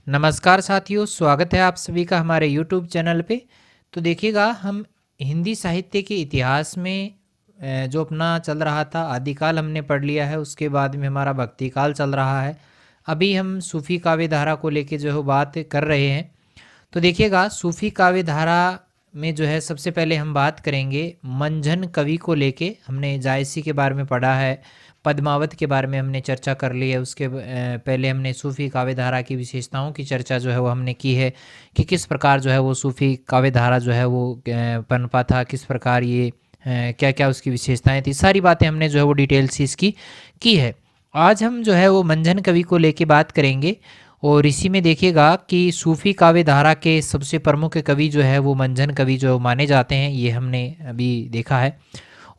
नमस्कार साथियों, स्वागत है आप सभी का हमारे YouTube चैनल पे। तो देखिएगा, हम हिंदी साहित्य के इतिहास में जो अपना चल रहा था आदिकाल हमने पढ़ लिया है। उसके बाद में हमारा भक्ति काल चल रहा है। अभी हम सूफी काव्य धारा को लेके जो है वो बात कर रहे हैं। तो देखिएगा, सूफी काव्य धारा में जो है सबसे पहले हम बात करेंगे मंझन कवि को लेके। हमने जायसी के बारे में पढ़ा है, पद्मावत के बारे में हमने चर्चा कर ली है। उसके पहले हमने सूफी काव्य धारा की विशेषताओं की चर्चा जो है वो हमने की है कि किस प्रकार जो है वो सूफी काव्य धारा जो है वो पनपा था, किस प्रकार ये क्या क्या उसकी विशेषताएं थी। सारी बातें हमने जो है वो डिटेल से इसकी की है। आज हम जो है वो मंझन कवि को लेके बात करेंगे। और इसी में देखिएगा कि सूफी काव्य धारा के सबसे प्रमुख कवि जो है वो मंझन कवि जो माने जाते हैं, ये हमने अभी देखा है।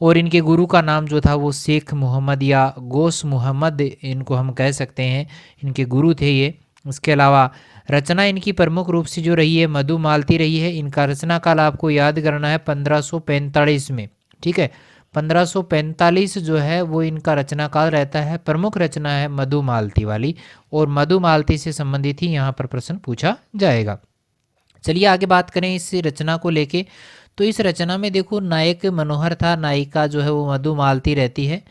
और इनके गुरु का नाम जो था वो शेख मोहम्मद या गोस मोहम्मद इनको हम कह सकते हैं, इनके गुरु थे ये। इसके अलावा रचना इनकी प्रमुख रूप से जो रही है मधुमालती रही है। इनका रचना काल आपको याद करना है 1545 में, ठीक है। 1545 जो है वो इनका रचना काल रहता है। प्रमुख रचना है मधुमालती वाली, और मधुमालती से संबंधित ही यहाँ पर प्रश्न पूछा जाएगा। चलिए आगे बात करें इस रचना को लेके। तो इस रचना में देखो, नायक मनोहर था, नायिका जो है वो मधुमालती रहती है।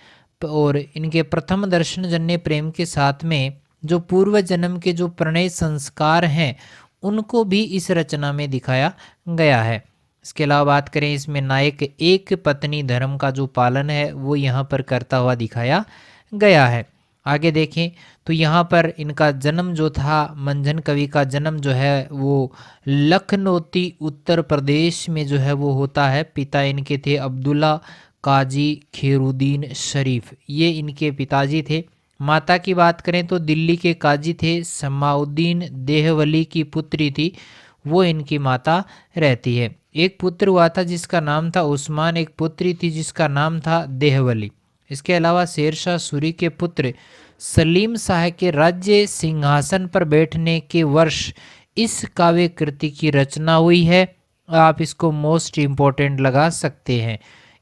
और इनके प्रथम दर्शन जन्य प्रेम के साथ में जो पूर्व जन्म के जो प्रणय संस्कार हैं उनको भी इस रचना में दिखाया गया है। इसके अलावा बात करें, इसमें नायक एक पत्नी धर्म का जो पालन है वो यहाँ पर करता हुआ दिखाया गया है। आगे देखें तो यहाँ पर इनका जन्म जो था, मंझन कवि का जन्म जो है वो लखनौती उत्तर प्रदेश में जो है वो होता है। पिता इनके थे अब्दुल्ला काजी खैरुद्दीन शरीफ, ये इनके पिताजी थे। माता की बात करें तो दिल्ली के काजी थे, समाउद्दीन देहवली की पुत्री थी, वो इनकी माता रहती है। एक पुत्र हुआ था जिसका नाम था उस्मान, एक पुत्री थी जिसका नाम था देहवली। इसके अलावा शेरशाह सूरी के पुत्र सलीम शाह के राज्य सिंहासन पर बैठने के वर्ष इस काव्य कृति की रचना हुई है। आप इसको मोस्ट इम्पोर्टेंट लगा सकते हैं।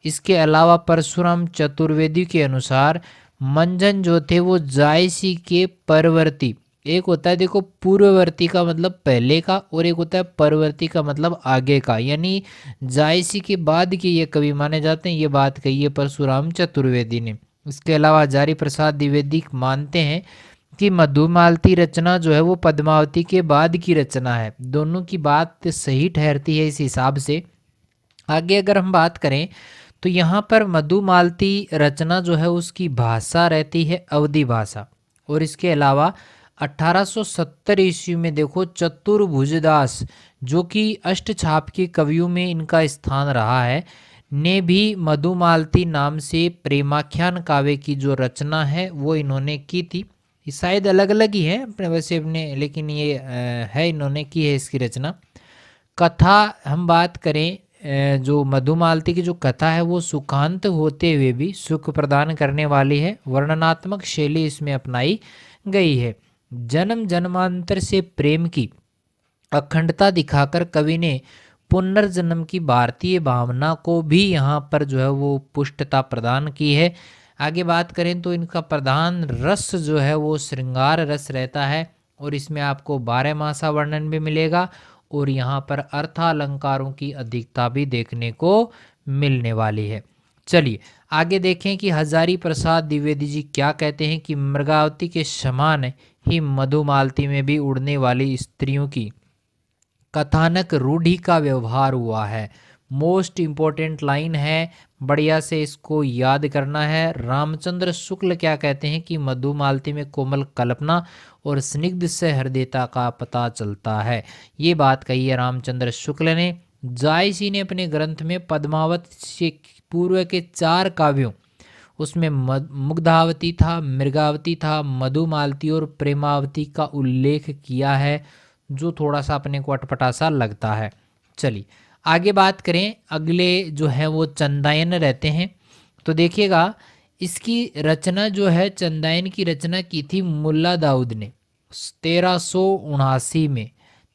इसके अलावा परशुराम चतुर्वेदी के अनुसार मंझन जो थे वो जायसी के परवर्ती, एक होता है देखो पूर्ववर्ती का मतलब पहले का, और एक होता है परवर्ती का मतलब आगे का, यानी जायसी के बाद के ये कवि माने जाते हैं। ये बात कही है परशुराम चतुर्वेदी ने। इसके अलावा जारी प्रसाद द्विवेदी मानते हैं कि मधुमालती रचना जो है वो पद्मावती के बाद की रचना है। दोनों की बात सही ठहरती है इस हिसाब से। आगे अगर हम बात करें तो यहाँ पर मधुमालती रचना जो है उसकी भाषा रहती है अवधी भाषा। और इसके अलावा 1870 ईस्वी में देखो चतुर्भुजदास, जो कि अष्टछाप के कवियों में इनका स्थान रहा है, ने भी मधुमालती नाम से प्रेमाख्यान काव्य की जो रचना है वो इन्होंने की थी। ये शायद अलग अलग ही है अपने वैसे अपने, लेकिन ये है, इन्होंने की है इसकी रचना। कथा हम बात करें, जो मधुमालती की जो कथा है वो सुखांत होते हुए भी सुख प्रदान करने वाली है। वर्णनात्मक शैली इसमें अपनाई गई है। जन्म जन्मांतर से प्रेम की अखंडता दिखाकर कवि ने पुनर्जन्म की भारतीय भावना को भी यहाँ पर जो है वो पुष्टता प्रदान की है। आगे बात करें तो इनका प्रधान रस जो है वो श्रृंगार रस रहता है, और इसमें आपको 12 मासा वर्णन भी मिलेगा, और यहाँ पर अर्थालंकारों की अधिकता भी देखने को मिलने वाली है। चलिए आगे देखें कि हजारी प्रसाद द्विवेदी जी क्या कहते हैं कि मृगावती के समान ही मधुमालती में भी उड़ने वाली स्त्रियों की कथानक रूढ़ी का व्यवहार हुआ है। मोस्ट इंपॉर्टेंट लाइन है, बढ़िया से इसको याद करना है। रामचंद्र शुक्ल क्या कहते हैं कि मधुमालती में कोमल कल्पना और स्निग्ध से हृदयता का पता चलता है। ये बात कही है रामचंद्र शुक्ल ने। जायसी ने अपने ग्रंथ में पद्मावत से पूर्व के 4 काव्यों, उसमें मुग्धावती था, मृगावती था, मधुमालती और प्रेमावती का उल्लेख किया है, जो थोड़ा सा अपने को अटपटा सा लगता है। चलिए आगे बात करें, अगले जो है वो चंदायन रहते हैं। तो देखिएगा, इसकी रचना जो है चंदायन की रचना की थी मुल्ला दाऊद ने 1379 में।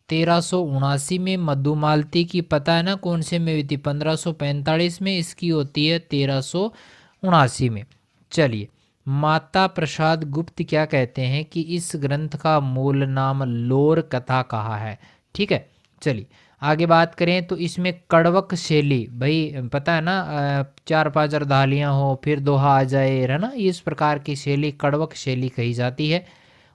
1379 में मधुमालती की पता है ना कौन से में हुई थी, 1545 में, इसकी होती है 1379 में। चलिए माता प्रसाद गुप्त क्या कहते हैं कि इस ग्रंथ का मूल नाम लोर कथा कहा है। ठीक है, चलिए आगे बात करें तो इसमें कड़वक शैली, भाई पता है ना, चार पांच अर्धालियाँ हो फिर दोहा आ जाए, है ना, इस प्रकार की शैली कड़वक शैली कही जाती है।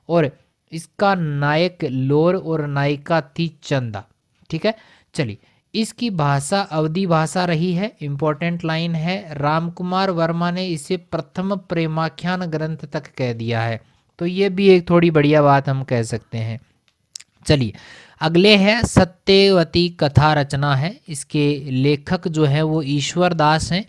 और इसका नायक लोर और नायिका थी चंदा। ठीक है, चलिए इसकी भाषा अवधी भाषा रही है, इंपॉर्टेंट लाइन है। रामकुमार वर्मा ने इसे प्रथम प्रेमाख्यान ग्रंथ तक कह दिया है, तो ये भी एक थोड़ी बढ़िया बात हम कह सकते हैं। चलिए अगले है सत्यवती कथा रचना है। इसके लेखक जो है वो ईश्वर दास हैं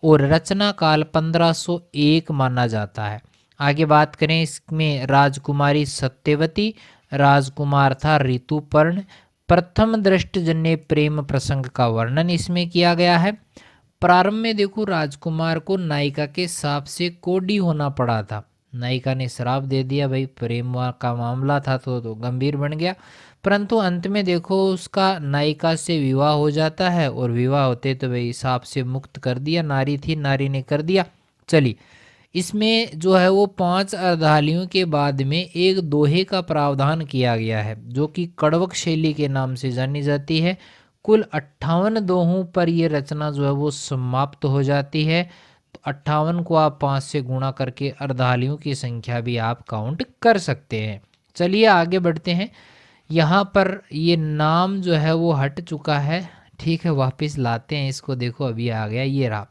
और रचना काल 1501 माना जाता है। आगे बात करें, इसमें राजकुमारी सत्यवती, राजकुमार था ऋतुपर्ण। प्रथम दृष्टजन्य प्रेम प्रसंग का वर्णन इसमें किया गया है। प्रारंभ में देखो राजकुमार को नायिका के शाप से कोढ़ी होना पड़ा था, नायिका ने श्राप दे दिया, भाई प्रेम का मामला था तो गंभीर बन गया। परंतु अंत में देखो उसका नायिका से विवाह हो जाता है और विवाह होते तो भाई शाप से मुक्त कर दिया, नारी थी नारी ने कर दिया। चलिए इसमें जो है वो 5 अर्धालियों के बाद में एक दोहे का प्रावधान किया गया है जो कि कड़वक शैली के नाम से जानी जाती है। कुल 58 दोहों पर ये रचना जो है वो समाप्त हो जाती है। तो 58 को आप 5 से गुणा करके अर्धालियों की संख्या भी आप काउंट कर सकते हैं। चलिए आगे बढ़ते हैं। यहाँ पर ये नाम जो है वो हट चुका है, ठीक है, वापस लाते हैं इसको, देखो अभी आ गया, ये रहा।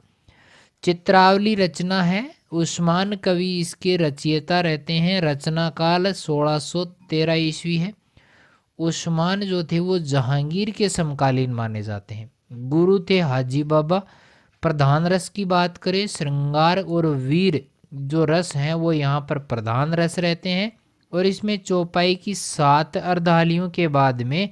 चित्रावली रचना है, उस्मान कवि इसके रचयिता रहते हैं। रचना काल 1613 ईस्वी है। उस्मान जो थे वो जहांगीर के समकालीन माने जाते हैं। गुरु थे हाजी बाबा। प्रधान रस की बात करें, श्रृंगार और वीर जो रस हैं वो यहाँ पर प्रधान रस रहते हैं। और इसमें चौपाई की 7 अर्धालियों के बाद में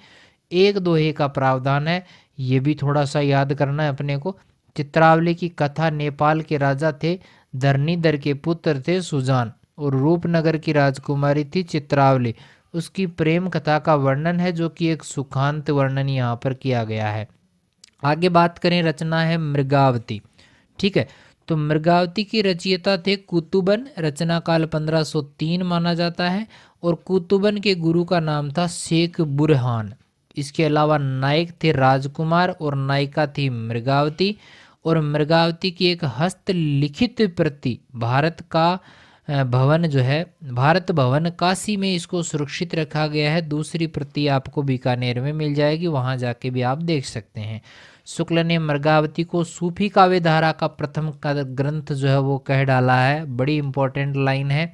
एक दोहे का प्रावधान है, ये भी थोड़ा सा याद करना है अपने को। चित्रावली की कथा, नेपाल के राजा थे धरणीधर के पुत्र थे सुजान और रूपनगर की राजकुमारी थी चित्रावली। उसकी प्रेम कथा का वर्णन है जो कि एक सुखांत वर्णन यहाँ पर किया गया है। आगे बात करें, रचना है मृगावती। ठीक है, तो मृगावती की रचयिता थे कुतुबन। रचना काल 1503 माना जाता है और कुतुबन के गुरु का नाम था शेख बुरहान। इसके अलावा नायक थे राजकुमार और नायिका थी मृगावती। और मृगावती की एक हस्तलिखित प्रति भारत का भवन जो है, भारत भवन काशी में इसको सुरक्षित रखा गया है। दूसरी प्रति आपको बीकानेर में मिल जाएगी, वहां जाके भी आप देख सकते हैं। शुक्ल ने मृगावती को सूफी काव्य धारा का प्रथम ग्रंथ जो है वो कह डाला है, बड़ी इंपॉर्टेंट लाइन है।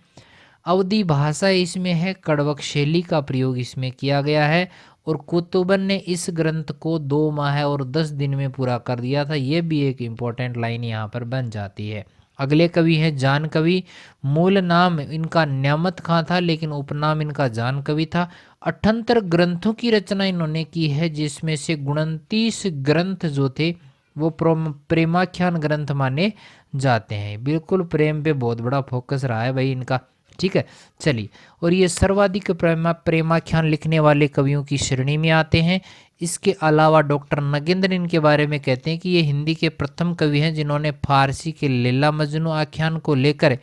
अवधी भाषा इसमें है, कड़वक शैली का प्रयोग इसमें किया गया है। और कुतुबन ने इस ग्रंथ को 2 माह और 10 दिन में पूरा कर दिया था, ये भी एक इम्पोर्टेंट लाइन यहाँ पर बन जाती है। अगले कवि हैं जान कवि। मूल नाम इनका न्यामत खां था लेकिन उपनाम इनका जान कवि था। 78 ग्रंथों की रचना इन्होंने की है जिसमें से 29 ग्रंथ जो थे वो प्रेमाख्यान ग्रंथ माने जाते हैं। बिल्कुल प्रेम पे बहुत बड़ा फोकस रहा है भाई इनका। ठीक है, चलिए, और ये सर्वाधिक प्रेमाख्यान लिखने वाले कवियों की श्रेणी में आते हैं। इसके अलावा डॉक्टर नगेंद्र इनके बारे में कहते हैं कि ये हिंदी के प्रथम कवि हैं जिन्होंने फारसी के लैला मजनू आख्यान को लेकर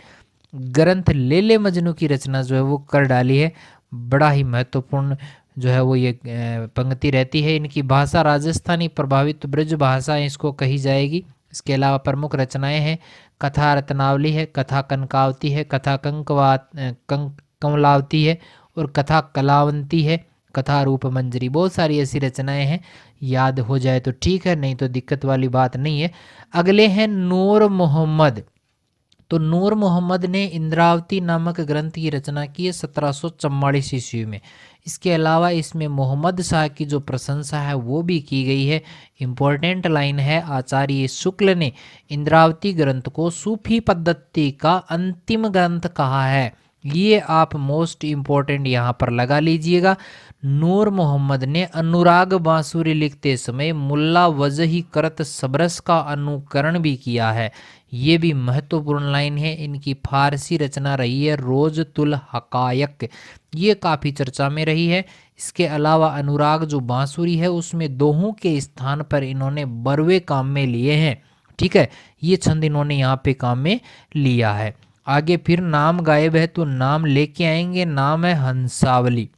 ग्रंथ लेले मजनू की रचना जो है वो कर डाली है। बड़ा ही महत्वपूर्ण जो है वो ये पंक्ति रहती है। इनकी भाषा राजस्थानी प्रभावित ब्रज भाषा इसको कही जाएगी। इसके अलावा प्रमुख रचनाएं हैं, कथा रत्नावली है, कथा कनकावती है, कथा कमलावती है और कथा कलावंती है, कथा रूप मंजरी। बहुत सारी ऐसी रचनाएं हैं, याद हो जाए तो ठीक है, नहीं तो दिक्कत वाली बात नहीं है। अगले हैं नूर मोहम्मद। तो नूर मोहम्मद ने इंद्रावती नामक ग्रंथ की रचना की है 1744 ईस्वी में। इसके अलावा इसमें मोहम्मद शाह की जो प्रशंसा है वो भी की गई है। इम्पोर्टेंट लाइन है, आचार्य शुक्ल ने इंद्रावती ग्रंथ को सूफी पद्धति का अंतिम ग्रंथ कहा है। ये आप मोस्ट इम्पोर्टेंट यहाँ पर लगा लीजिएगा। नूर मोहम्मद ने अनुराग बांसुरी लिखते समय मुल्ला वजही करत सबरस का अनुकरण भी किया है। ये भी महत्वपूर्ण लाइन है। इनकी फारसी रचना रही है रोज तुल हकायक, ये काफ़ी चर्चा में रही है। इसके अलावा अनुराग जो बांसुरी है उसमें दोहों के स्थान पर इन्होंने बरवे काम में लिए हैं। ठीक है, ये छंद इन्होंने यहाँ पे काम में लिया है। आगे फिर नाम गायब है तो नाम लेके आएंगे, नाम है हंसावली।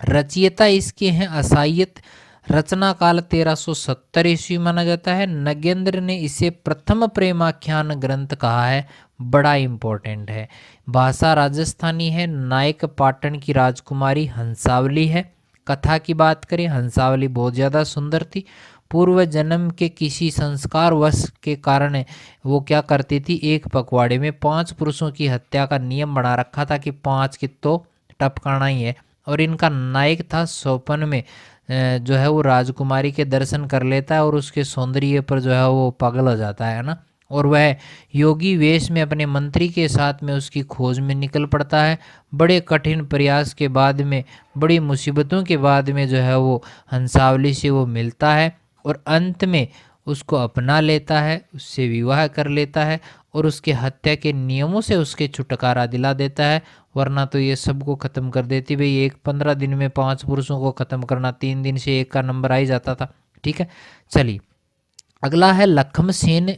रचयिता इसके हैं असायत, रचना काल 1370 ईस्वी माना जाता है। नगेंद्र ने इसे प्रथम प्रेमाख्यान ग्रंथ कहा है, बड़ा इंपॉर्टेंट है। भाषा राजस्थानी है, नायक पाटन की राजकुमारी हंसावली है। कथा की बात करें, हंसावली बहुत ज़्यादा सुंदर थी। पूर्व जन्म के किसी संस्कार वश के कारण वो क्या करती थी, एक पखवाड़े में 5 पुरुषों की हत्या का नियम बना रखा था कि 5 की तो टपकाना ही है। और इनका नायक था स्वप्न में जो है वो राजकुमारी के दर्शन कर लेता है और उसके सौंदर्य पर जो है वो पागल हो जाता है ना, और वह योगी वेश में अपने मंत्री के साथ में उसकी खोज में निकल पड़ता है। बड़े कठिन प्रयास के बाद में, बड़ी मुसीबतों के बाद में जो है वो हंसावली से वो मिलता है और अंत में उसको अपना लेता है, उससे विवाह कर लेता है और उसके हत्या के नियमों से उसके छुटकारा दिला देता है। वरना तो ये सबको ख़त्म कर देती भाई, एक 15 दिन में 5 पुरुषों को ख़त्म करना, 3 दिन से एक का नंबर आ ही जाता था। ठीक है, चलिए अगला है लखमसेन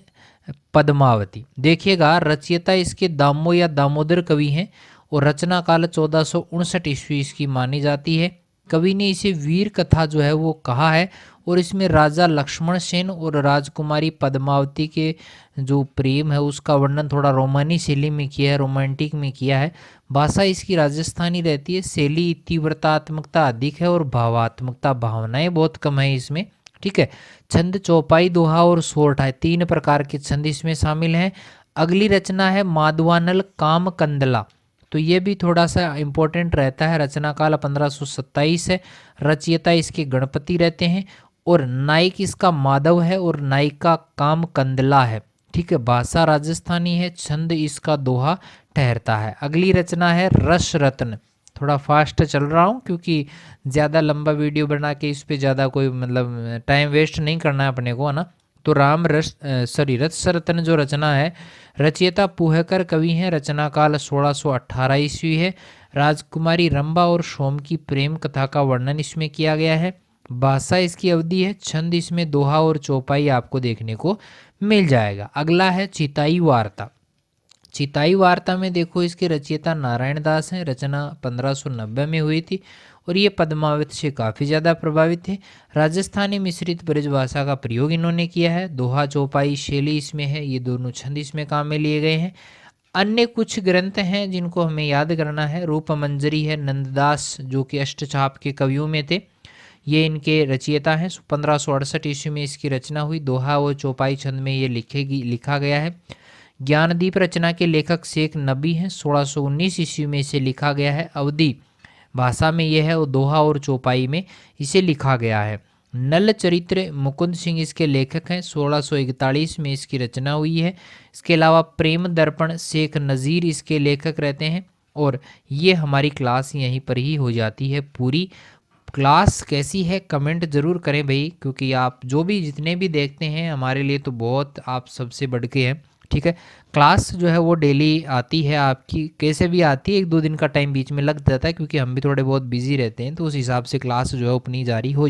पद्मावती। देखिएगा रचयिता इसके दामो या दामोदर कवि हैं और रचना काल 1459 ईस्वी इसकी मानी जाती है। कवि ने इसे वीर कथा जो है वो कहा है और इसमें राजा लक्ष्मण सेन और राजकुमारी पद्मावती के जो प्रेम है उसका वर्णन थोड़ा रोमानी शैली में किया है, रोमांटिक में किया है। भाषा इसकी राजस्थानी रहती है, शैली तीव्रतात्मकता अधिक है और भावात्मकता, भावनाएं बहुत कम है इसमें। ठीक है, छंद चौपाई, दोहा और सोरठा है, 3 प्रकार के छंद इसमें शामिल हैं। अगली रचना है माधवानल काम कंदला, तो ये भी थोड़ा सा इंपॉर्टेंट रहता है। रचना काल 1527 है। रचयिता इसके गणपति रहते हैं और नायक इसका माधव है और नायिका काम कंदला है। ठीक है, भाषा राजस्थानी है, छंद इसका दोहा ठहरता है। अगली रचना है रस रत्न। थोड़ा फास्ट चल रहा हूँ क्योंकि ज़्यादा लंबा वीडियो बना के इस पे ज़्यादा कोई मतलब टाइम वेस्ट नहीं करना है अपने को, है ना। तो रस रत्न जो रचना है, रचयिता पुहकर कवि हैं, रचना काल 1618 ईस्वी है। राजकुमारी रंभा और सोम की प्रेम कथा का वर्णन इसमें किया गया है। भाषा इसकी अवधि है, छंद इसमें दोहा और चौपाई आपको देखने को मिल जाएगा। अगला है चिताई वार्ता। चिताई वार्ता में देखो इसके रचयिता नारायण दास हैं, रचना 1590 में हुई थी और ये पद्मावत से काफ़ी ज़्यादा प्रभावित थे। राजस्थानी मिश्रित ब्रजभाषा का प्रयोग इन्होंने किया है। दोहा चौपाई शैली इसमें है, ये दोनों छंद इसमें काम में लिए गए हैं। अन्य कुछ ग्रंथ हैं जिनको हमें याद करना है। रूपमंजरी है, नंददास जो कि अष्टचाप के कवियों में थे, ये इनके रचयिता हैं। 1568 ईस्वी में इसकी रचना हुई। दोहा और चौपाई छंद में ये लिखा गया है। ज्ञानदीप रचना के लेखक शेख नबी हैं, 1619 ईस्वी में इसे लिखा गया है। अवधि भाषा में यह है और दोहा और चौपाई में इसे लिखा गया है। नल चरित्र मुकुंद सिंह इसके लेखक हैं, 1641 में इसकी रचना हुई है। इसके अलावा प्रेम दर्पण शेख नज़ीर इसके लेखक रहते हैं। और ये हमारी क्लास यहीं पर ही हो जाती है पूरी। क्लास कैसी है कमेंट ज़रूर करें भाई, क्योंकि आप जो भी जितने भी देखते हैं हमारे लिए तो बहुत आप सबसे बढ़ के हैं। ठीक है, क्लास जो है वो डेली आती है आपकी, कैसे भी आती है, 1-2 दिन का टाइम बीच में लग जाता है क्योंकि हम भी थोड़े बहुत बिजी रहते हैं, तो उस हिसाब से क्लास जो है अपनी जारी हो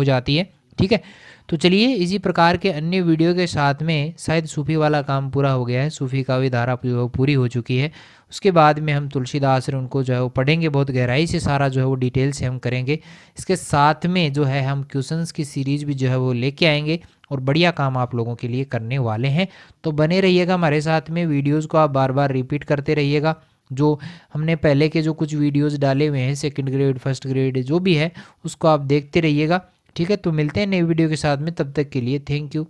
जाती है। ठीक है, तो चलिए इसी प्रकार के अन्य वीडियो के साथ में शायद सूफी वाला काम पूरा हो गया है, सूफी का भी धारा पूरी हो चुकी है। उसके बाद में हम तुलसीदास और उनको जो है वो पढ़ेंगे, बहुत गहराई से सारा जो है वो डिटेल से हम करेंगे। इसके साथ में जो है हम क्वेश्चंस की सीरीज भी जो है वो लेके आएंगे और बढ़िया काम आप लोगों के लिए करने वाले हैं। तो बने रहिएगा हमारे साथ में, वीडियोज़ को आप बार बार रिपीट करते रहिएगा। जो हमने पहले के जो कुछ वीडियोज़ डाले हुए हैं, सेकेंड ग्रेड फर्स्ट ग्रेड जो भी है, उसको आप देखते रहिएगा। ठीक है, तो मिलते हैं नए वीडियो के साथ में, तब तक के लिए थैंक यू।